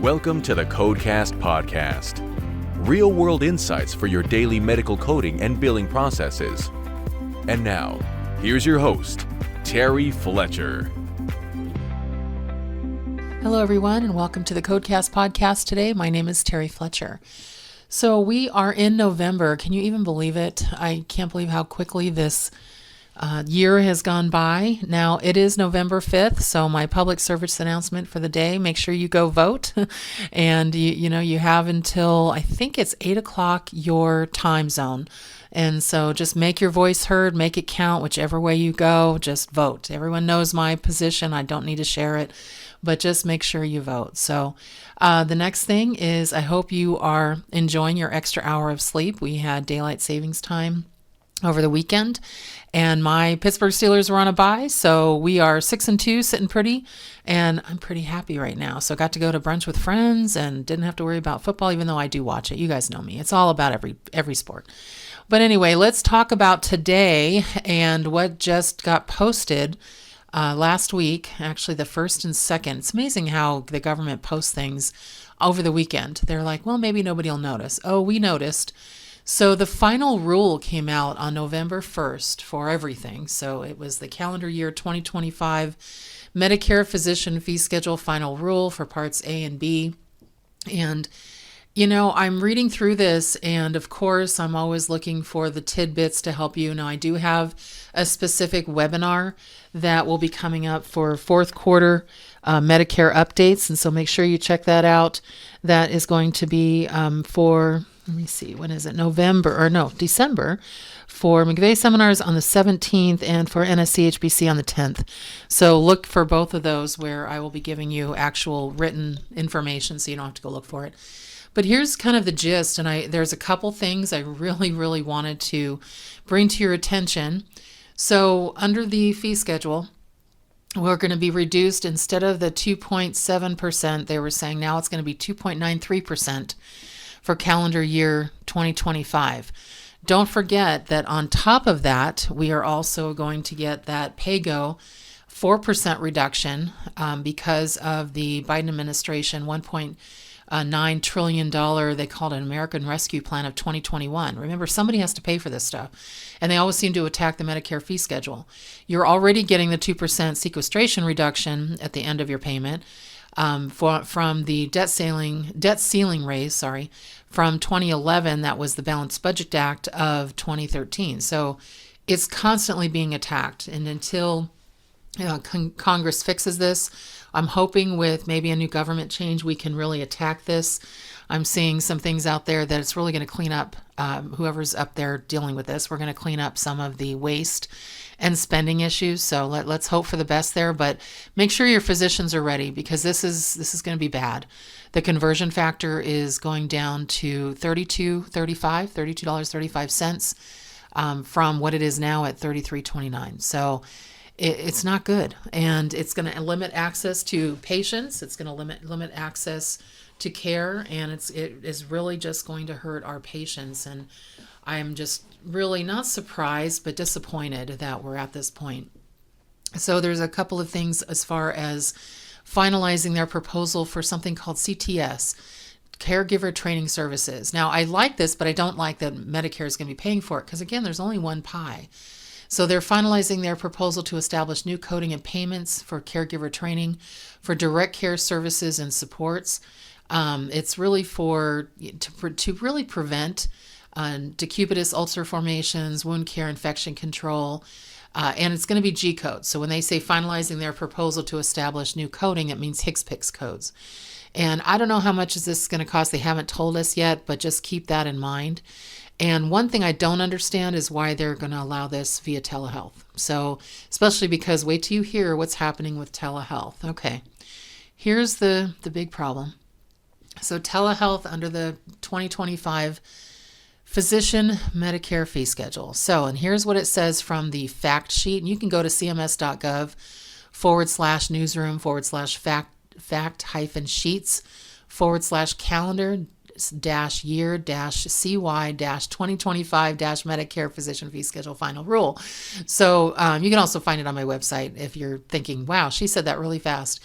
Welcome to the Codecast podcast. Real-world insights for your daily medical coding and billing processes. And now, here's your host, Terry Fletcher. Hello, everyone, and welcome to the Codecast podcast today. My name is Terry Fletcher. So we are in November. Can you even believe it? I can't believe how quickly this year has gone by. Now, it is November 5th, so my public service announcement for the day, make sure you go vote. And you have until, I think it's 8 o'clock your time zone. And so just make your voice heard, make it count, whichever way you go, just vote. Everyone knows my position. I don't need to share it, but just make sure you vote. So the next thing is I hope you are enjoying your extra hour of sleep. We had daylight savings time over the weekend, and my Pittsburgh Steelers were on a bye, so we are 6-2, sitting pretty, and I'm pretty happy right now. So I got to go to brunch with friends and didn't have to worry about football, even though I do watch it. You guys know me. It's all about every sport. But anyway, let's talk about today and what just got posted last week, actually the 1st and 2nd. It's amazing how the government posts things over the weekend. They're like, well, maybe nobody will notice. Oh, we noticed. So the final rule came out on November 1st for everything. So it was the calendar year 2025 Medicare Physician Fee Schedule final rule for parts A and B. And, I'm reading through this, and of course, I'm always looking for the tidbits to help you. Now, I do have a specific webinar that will be coming up for fourth quarter Medicare updates. And so make sure you check that out. That is going to be for... Let me see, when is it? December for McVeigh seminars on the 17th and for NSCHBC on the 10th. So look for both of those where I will be giving you actual written information so you don't have to go look for it. But here's kind of the gist, and there's a couple things I really, really wanted to bring to your attention. So under the fee schedule, we're going to be reduced instead of the 2.7%, they were saying now it's going to be 2.93%. for calendar year 2025. Don't forget that on top of that, we are also going to get that PAYGO 4% reduction because of the Biden administration $1.9 trillion, they called it an American Rescue Plan of 2021. Remember, somebody has to pay for this stuff, and they always seem to attack the Medicare fee schedule. You're already getting the 2% sequestration reduction at the end of your payment. From the debt ceiling raise, from 2011, that was the Balanced Budget Act of 2013. So it's constantly being attacked. And until Congress fixes this, I'm hoping with maybe a new government change, we can really attack this. I'm seeing some things out there that it's really going to clean up, whoever's up there dealing with this, we're going to clean up some of the waste and spending issues. So let's hope for the best there, but make sure your physicians are ready because this is going to be bad. The conversion factor is going down to $32.35 from what it is now at $33.29. So it's not good, and it's going to limit access to patients. It's going to limit access to care, and it is really just going to hurt our patients. And I'm just really not surprised, but disappointed that we're at this point. So there's a couple of things as far as finalizing their proposal for something called CTS, Caregiver Training Services. Now, I like this, but I don't like that Medicare is going to be paying for it because, again, there's only one pie. So they're finalizing their proposal to establish new coding and payments for caregiver training for direct care services and supports. It's really to really prevent decubitus ulcer formations, wound care, infection control, and it's going to be G codes. So when they say finalizing their proposal to establish new coding, it means HCPCS codes. And I don't know how much is this going to cost. They haven't told us yet, but just keep that in mind. And one thing I don't understand is why they're going to allow this via telehealth. So especially because wait till you hear what's happening with telehealth. Okay, here's the big problem. So telehealth under the 2025 Physician Medicare Fee Schedule. So, and here's what it says from the fact sheet. And you can go to cms.gov/newsroom/fact-sheets/calendar -year-CY-2025- Medicare Physician Fee Schedule Final Rule. So you can also find it on my website if you're thinking, wow, she said that really fast.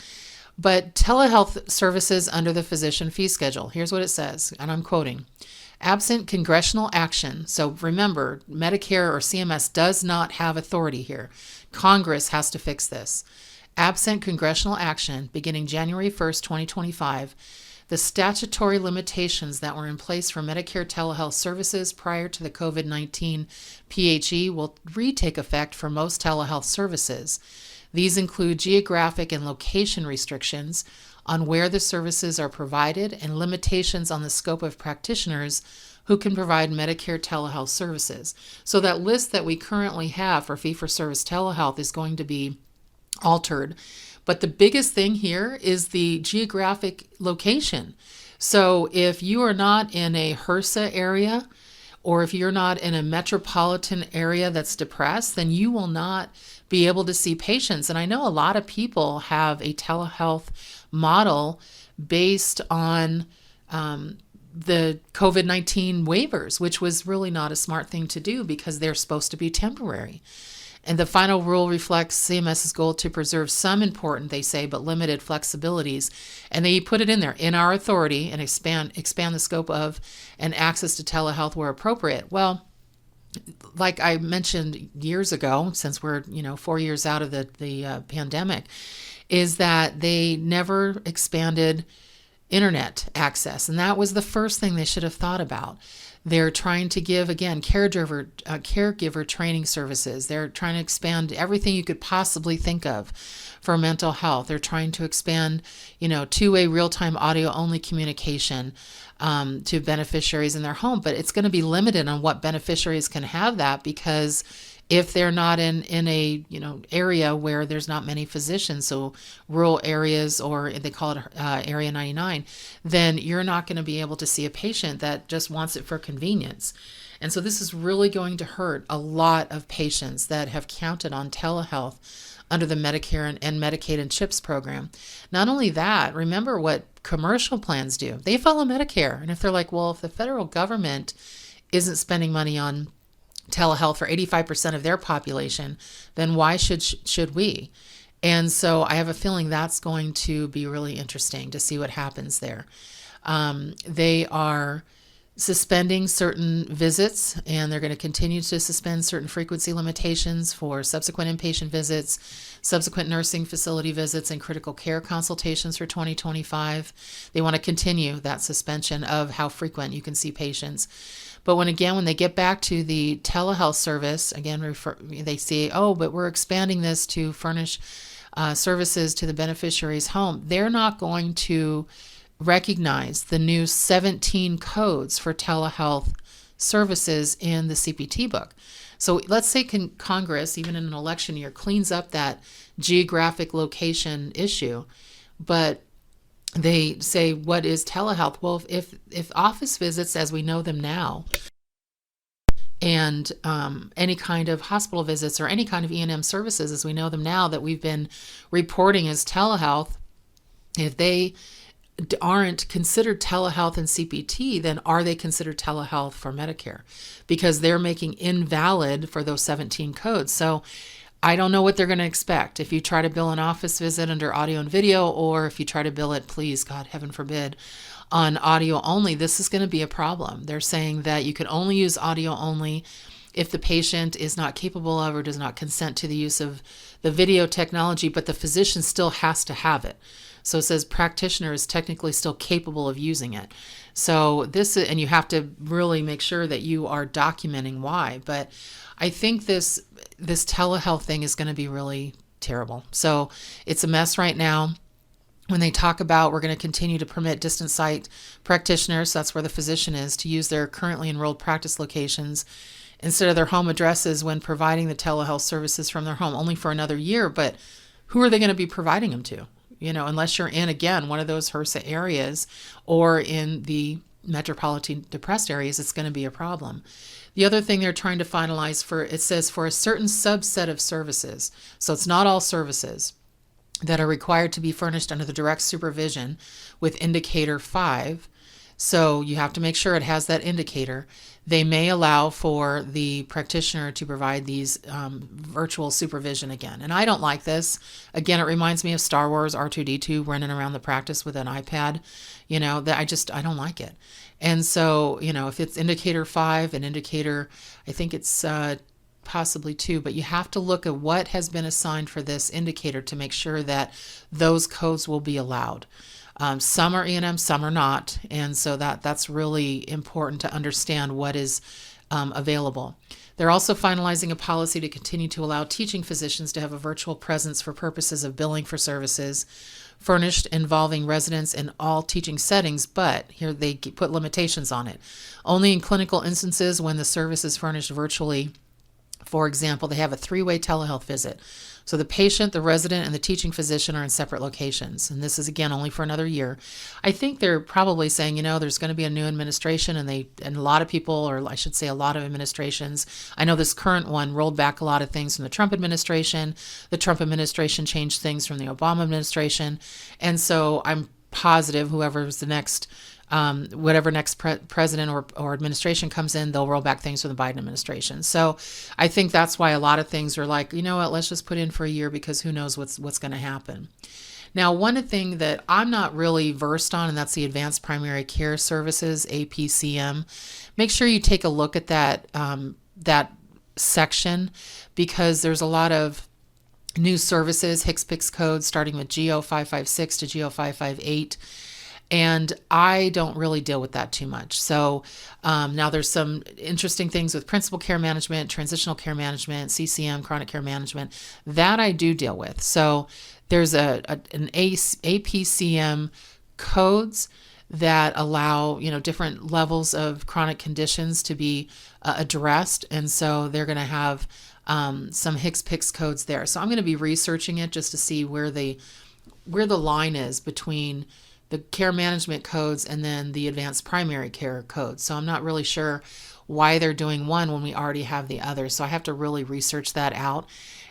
But telehealth services under the physician fee schedule, here's what it says, and I'm quoting, absent congressional action. So remember, Medicare or CMS does not have authority here. Congress has to fix this. Absent congressional action beginning January 1st, 2025, the statutory limitations that were in place for Medicare telehealth services prior to the COVID-19 PHE will retake effect for most telehealth services. These include geographic and location restrictions on where the services are provided and limitations on the scope of practitioners who can provide Medicare telehealth services. So that list that we currently have for fee-for-service telehealth is going to be altered. But the biggest thing here is the geographic location. So if you are not in a HRSA area, or if you're not in a metropolitan area that's depressed, then you will not be able to see patients. And I know a lot of people have a telehealth model based on the COVID-19 waivers, which was really not a smart thing to do because they're supposed to be temporary. And the final rule reflects CMS's goal to preserve some important, they say, but limited flexibilities. And they put it in there, in our authority, and expand the scope of and access to telehealth where appropriate. Well, like I mentioned years ago, since we're 4 years out of the pandemic, is that they never expanded internet access. And that was the first thing they should have thought about. They're trying to give, again, caregiver training services. They're trying to expand everything you could possibly think of for mental health. They're trying to expand, two-way real-time audio-only communication to beneficiaries in their home. But it's going to be limited on what beneficiaries can have that, because if they're not in a area where there's not many physicians, so rural areas, or they call it Area 99, then you're not going to be able to see a patient that just wants it for convenience. And so this is really going to hurt a lot of patients that have counted on telehealth under the Medicare and Medicaid and CHIPS program. Not only that, remember what commercial plans do. They follow Medicare. And if they're like, well, if the federal government isn't spending money on telehealth for 85% of their population, then why should we? And so I have a feeling that's going to be really interesting to see what happens there. They are suspending certain visits, and they're going to continue to suspend certain frequency limitations for subsequent inpatient visits, subsequent nursing facility visits, and critical care consultations for 2025. They want to continue that suspension of how frequent you can see patients. But when they get back to the telehealth service, again, they say, but we're expanding this to furnish services to the beneficiary's home. They're not going to recognize the new 17 codes for telehealth services in the CPT book. So let's say Congress, even in an election year, cleans up that geographic location issue, but they say, what is telehealth? Well, if office visits as we know them now, and any kind of hospital visits or any kind of E&M services as we know them now that we've been reporting as telehealth, if they aren't considered telehealth in CPT, then are they considered telehealth for Medicare? Because they're making invalid for those 17 codes. So I don't know what they're going to expect. If you try to bill an office visit under audio and video, or if you try to bill it, please, God, heaven forbid, on audio only, this is going to be a problem. They're saying that you can only use audio only if the patient is not capable of or does not consent to the use of the video technology, but the physician still has to have it. So it says practitioner is technically still capable of using it. So and you have to really make sure that you are documenting why. But I think this telehealth thing is going to be really terrible. So it's a mess right now. When they talk about we're going to continue to permit distant site practitioners, that's where the physician is, to use their currently enrolled practice locations instead of their home addresses when providing the telehealth services from their home, only for another year. But who are they going to be providing them to? Unless you're in, again, one of those HRSA areas or in the metropolitan depressed areas, it's going to be a problem. The other thing they're trying to finalize it says for a certain subset of services, so it's not all services, that are required to be furnished under the direct supervision with Indicator 5, So you have to make sure it has that indicator. They may allow for the practitioner to provide these virtual supervision again. And I don't like this. Again, it reminds me of Star Wars R2-D2 running around the practice with an iPad. That I don't like it. And so, if it's indicator 5 and indicator, I think it's possibly 2, but you have to look at what has been assigned for this indicator to make sure that those codes will be allowed. Some are E&M, some are not, and so that's really important to understand what is available. They're also finalizing a policy to continue to allow teaching physicians to have a virtual presence for purposes of billing for services furnished involving residents in all teaching settings, but here they put limitations on it. Only in clinical instances when the service is furnished virtually. For example, they have a 3-way telehealth visit. So the patient, the resident, and the teaching physician are in separate locations. And this is, again, only for another year. I think they're probably saying, there's going to be a new administration, and a lot of people, or I should say a lot of administrations, I know this current one rolled back a lot of things from the Trump administration. The Trump administration changed things from the Obama administration. And so I'm positive whoever's the next whatever next president or administration comes in, they'll roll back things from the Biden administration. So I think that's why a lot of things are like, let's just put in for a year because who knows what's going to happen. Now, one thing that I'm not really versed on, and that's the Advanced Primary Care Services, APCM. Make sure you take a look at that section, because there's a lot of new services, HCPCS codes starting with GO556 to GO558. And I don't really deal with that too much. So now there's some interesting things with principal care management, transitional care management, CCM, chronic care management, that I do deal with. So there's an APCM codes that allow, different levels of chronic conditions to be addressed. And so they're going to have some HCPCS codes there. So I'm going to be researching it just to see where the line is between the care management codes and then the advanced primary care codes. So I'm not really sure why they're doing one when we already have the other. So I have to really research that out.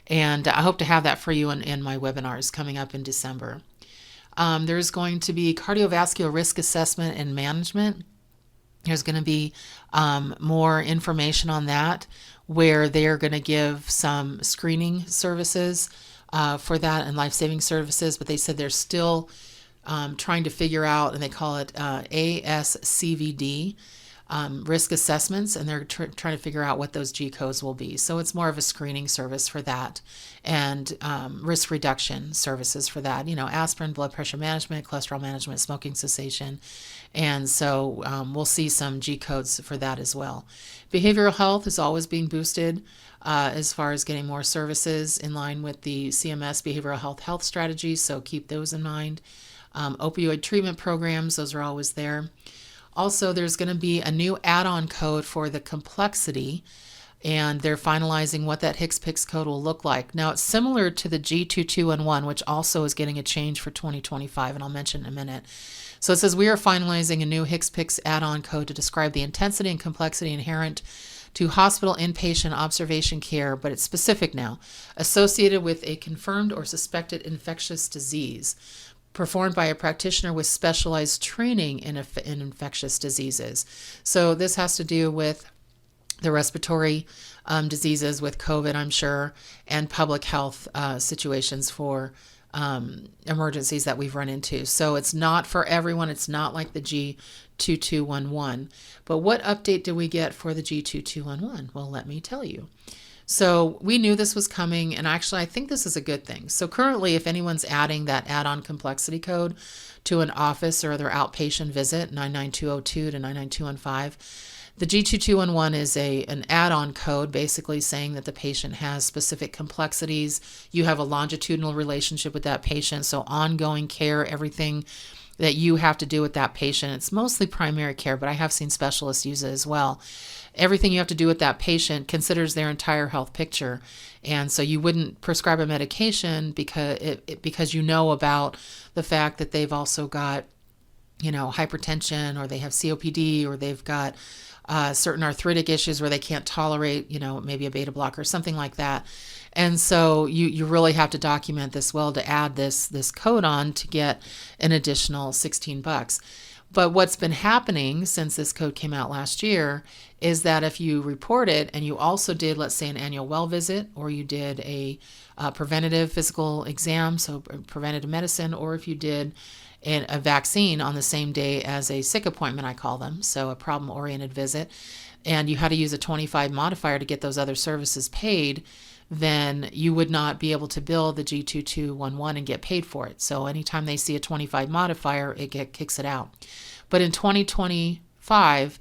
And I hope to have that for you in my webinars coming up in December. There's going to be cardiovascular risk assessment and management. There's going to be more information on that, where they're going to give some screening services for that and life-saving services. But they said they're still trying to figure out, and they call it ASCVD, risk assessments, and they're trying to figure out what those G codes will be. So it's more of a screening service for that, and risk reduction services for that, aspirin, blood pressure management, cholesterol management, smoking cessation. And so we'll see some G codes for that as well. Behavioral health is always being boosted as far as getting more services in line with the CMS behavioral health strategies, so keep those in mind. Opioid treatment programs, those are always there. Also, there's going to be a new add-on code for the complexity, and they're finalizing what that HCPCS code will look like. Now, it's similar to the G2211, which also is getting a change for 2025, and I'll mention in a minute. So it says, we are finalizing a new HCPCS add-on code to describe the intensity and complexity inherent to hospital inpatient observation care, but it's specific now, associated with a confirmed or suspected infectious disease, performed by a practitioner with specialized training in infectious diseases. So this has to do with the respiratory diseases with COVID, I'm sure, and public health situations for emergencies that we've run into. So it's not for everyone. It's not like the G2211. But what update did we get for the G2211? Well, let me tell you. So we knew this was coming, and actually I think this is a good thing. So currently, if anyone's adding that add-on complexity code to an office or their outpatient visit, 99202 to 99215, the G2211 is an add-on code basically saying that the patient has specific complexities. You have a longitudinal relationship with that patient, so ongoing care, everything that you have to do with that patient. It's mostly primary care, but I have seen specialists use it as well. Everything you have to do with that patient considers their entire health picture. And so you wouldn't prescribe a medication because you know about the fact that they've also got, hypertension, or they have COPD, or they've got certain arthritic issues where they can't tolerate, maybe a beta blocker or something like that. And so you really have to document this well to add this code on to get an additional $16. But what's been happening since this code came out last year is that if you report it and you also did, let's say, an annual well visit, or you did a preventative physical exam, so preventative medicine, or if you did a vaccine on the same day as a sick appointment, I call them, so a problem-oriented visit, and you had to use a 25 modifier to get those other services paid, then you would not be able to bill the G2211 and get paid for it. So anytime they see a 25 modifier, it kicks it out. But in 2025,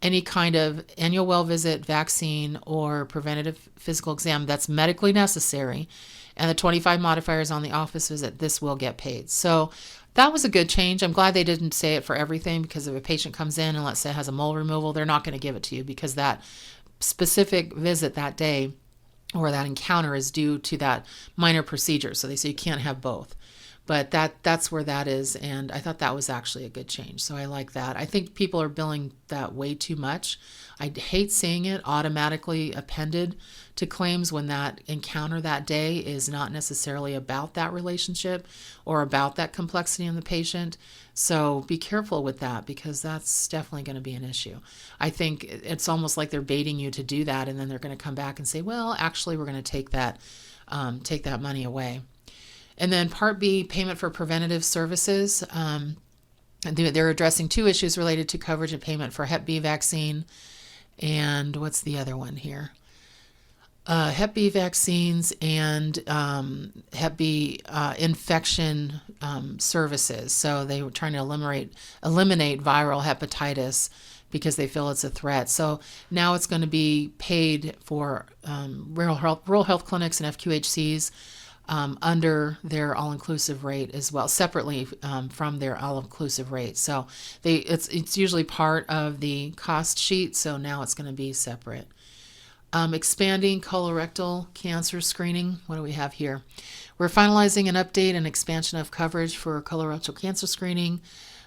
any kind of annual well visit, vaccine, or preventative physical exam that's medically necessary, and the 25 modifier is on the office visit, this will get paid. So that was a good change. I'm glad they didn't say it for everything, because if a patient comes in and let's say has a mole removal, they're not going to give it to you because that specific visit that day or that encounter is due to that minor procedure. So they say you can't have both. But that's where that is, and I thought that was actually a good change. So I like that. I think people are billing that way too much. I hate seeing it automatically appended to claims when that encounter that day is not necessarily about that relationship or about that complexity in the patient. So be careful with that, because that's definitely going to be an issue. I think it's almost like they're baiting you to do that, and then they're going to come back and say, well, actually, we're going to take that money away. And then Part B, payment for preventative services. They're addressing two issues related to coverage and payment for Hep B vaccine. And what's the other one here? Hep B vaccines and Hep B infection services. So they were trying to eliminate viral hepatitis because they feel it's a threat. So now it's going to be paid for rural health clinics and FQHCs under their all-inclusive rate as well, separately from their all-inclusive rate. So it's usually part of the cost sheet, so now it's going to be separate. Expanding colorectal cancer screening. What do we have here? We're finalizing an update and expansion of coverage for colorectal cancer screening.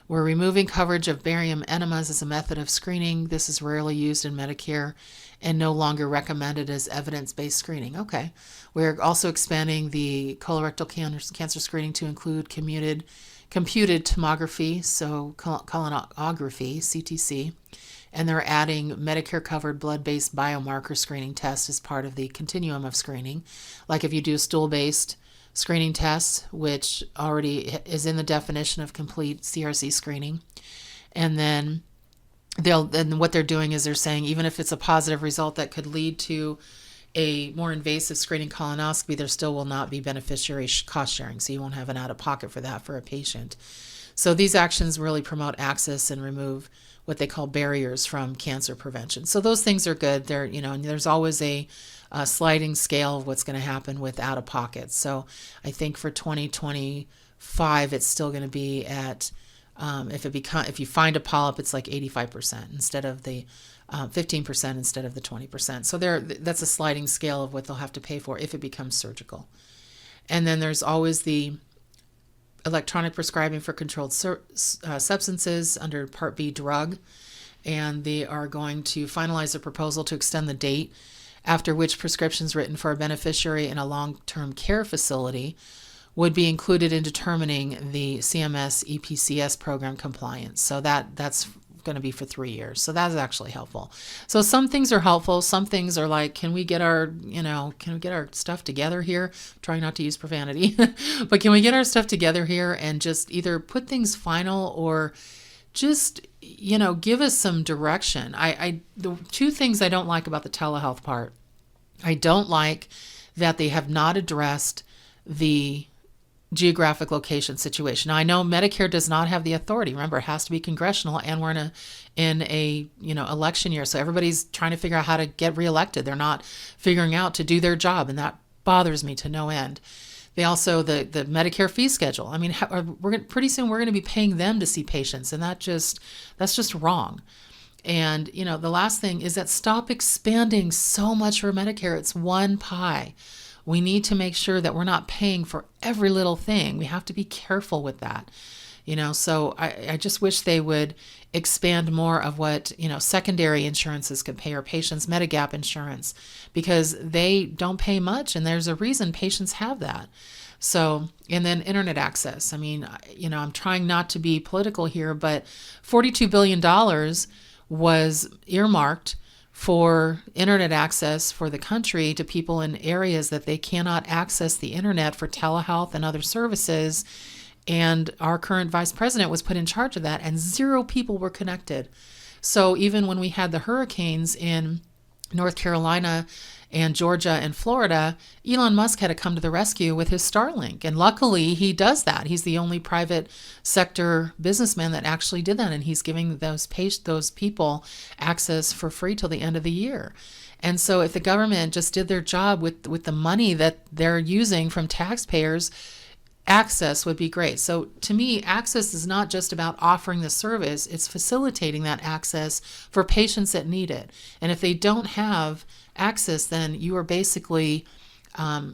We're removing coverage of barium enemas as a method of screening. This is rarely used in Medicare and no longer recommended as evidence-based screening. Okay. We're also expanding the colorectal cancer screening to include computed tomography, so colonoscopy, CTC, and they're adding Medicare-covered blood-based biomarker screening tests as part of the continuum of screening. Like if you do stool-based screening tests, which already is in the definition of complete CRC screening, and then what they're doing is they're saying even if it's a positive result that could lead to a more invasive screening colonoscopy, there still will not be beneficiary cost sharing, so you won't have an out-of-pocket for that for a patient. So these actions really promote access and remove what they call barriers from cancer prevention. So those things are good. And there's always a sliding scale of what's going to happen with out-of-pocket. So I think for 2025, it's still going to be at if you find a polyp, it's like 85% instead of the 15% instead of the 20%. So that's a sliding scale of what they'll have to pay for if it becomes surgical. And then there's always the electronic prescribing for controlled substances under Part B drug, and they are going to finalize a proposal to extend the date after which prescriptions written for a beneficiary in a long-term care facility would be included in determining the CMS EPCS program compliance. So that's going to be for 3 years. So that's actually helpful. So some things are helpful. Some things are like, can we get our stuff together here? Trying not to use profanity, but can we get our stuff together here and just either put things final or just, give us some direction. The two things I don't like about the telehealth part, I don't like that they have not addressed the geographic location situation. Now, I know Medicare does not have the authority. Remember, it has to be congressional, and we're in a election year, so everybody's trying to figure out how to get reelected. They're not figuring out to do their job, and that bothers me to no end. They also the Medicare Fee Schedule. I mean, pretty soon we're going to be paying them to see patients, and that's just wrong. And the last thing is that stop expanding so much for Medicare. It's one pie. We need to make sure that we're not paying for every little thing. We have to be careful with that. So I just wish they would expand more of what, secondary insurances could pay, or patients' Medigap insurance, because they don't pay much, and there's a reason patients have that. So, and then internet access. I mean, I'm trying not to be political here, but $42 billion was earmarked for internet access for the country to people in areas that they cannot access the internet for telehealth and other services. And our current vice president was put in charge of that, and 0 people were connected. So even when we had the hurricanes in North Carolina and Georgia and Florida, Elon Musk had to come to the rescue with his Starlink. And luckily, he does that. He's the only private sector businessman that actually did that. And he's giving those people access for free till the end of the year. And so if the government just did their job with the money that they're using from taxpayers, access would be great. So to me, access is not just about offering the service, it's facilitating that access for patients that need it. And if they don't have access, then you are basically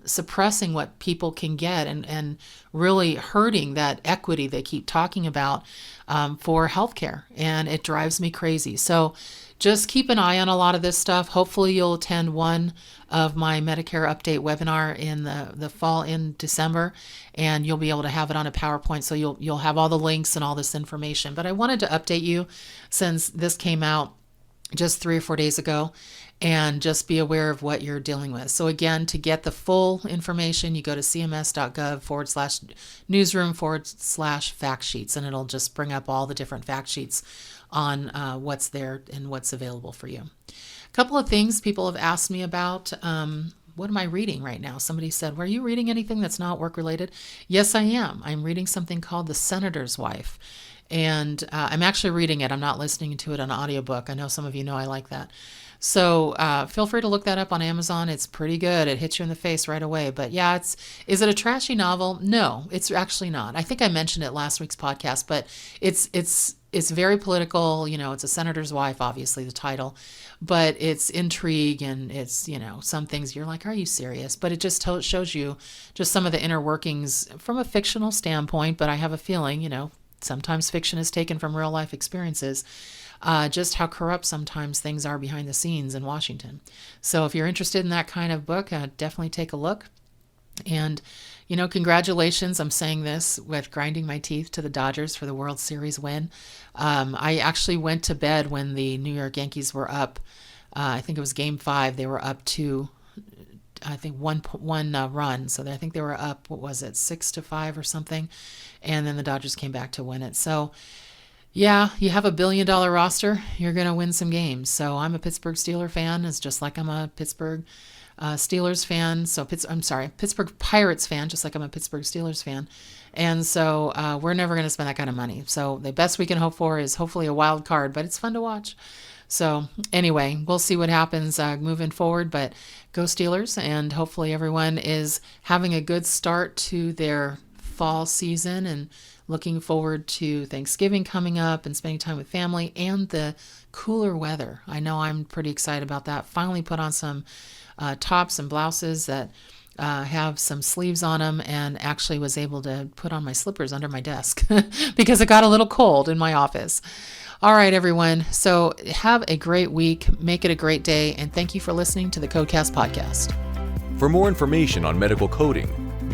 suppressing what people can get and really hurting that equity they keep talking about for healthcare. And it drives me crazy. So just keep an eye on a lot of this stuff. Hopefully you'll attend one of my Medicare update webinar in the fall in December, and you'll be able to have it on a PowerPoint. So you'll have all the links and all this information. But I wanted to update you since this came out just 3 or 4 days ago, and just be aware of what you're dealing with. So again, to get the full information, you go to cms.gov/newsroom/fact sheets, and it'll just bring up all the different fact sheets on what's there and what's available for you. A couple of things people have asked me about. What am I reading right now? Somebody said, were you reading anything that's not work related? Yes, I am. I'm reading something called The Senator's Wife. And I'm actually reading it. I'm not listening to it on audiobook. I know some of you know I like that. So feel free to look that up on Amazon. It's pretty good. It hits you in the face right away. But yeah, is it a trashy novel? No, it's actually not. I think I mentioned it last week's podcast, but it's very political. It's a senator's wife, obviously the title, but it's intrigue, and it's, some things you're like, are you serious? But it just shows you just some of the inner workings from a fictional standpoint. But I have a feeling, sometimes fiction is taken from real life experiences, just how corrupt sometimes things are behind the scenes in Washington. So if you're interested in that kind of book, definitely take a look. And, congratulations, I'm saying this with grinding my teeth, to the Dodgers for the World Series win. I actually went to bed when the New York Yankees were up. I think it was Game 5. They were up to, I think, one run. So I think they were up, 6-5 or something. And then the Dodgers came back to win it. So yeah, you have $1 billion roster, you're going to win some games. So I'm a Pittsburgh Steelers fan. It's just like I'm a Pittsburgh Steelers fan. So Pittsburgh Pirates fan, just like I'm a Pittsburgh Steelers fan. And so we're never going to spend that kind of money. So the best we can hope for is hopefully a wild card, but it's fun to watch. So anyway, we'll see what happens moving forward, but go Steelers, and hopefully everyone is having a good start to their fall season and looking forward to Thanksgiving coming up and spending time with family and the cooler weather. I know I'm pretty excited about that. Finally put on some tops and blouses that have some sleeves on them, and actually was able to put on my slippers under my desk because it got a little cold in my office. All right, everyone. So have a great week. Make it a great day. And thank you for listening to the Codecast podcast. For more information on medical coding,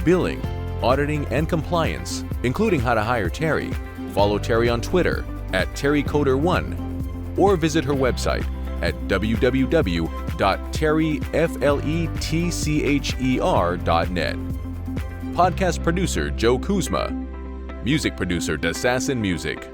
billing, auditing, and compliance, including how to hire Terry, follow Terry on Twitter @TerryCoder1, or visit her website at www.terryfletcher.net. Podcast producer Joe Kuzma. Music producer Dassassin Music.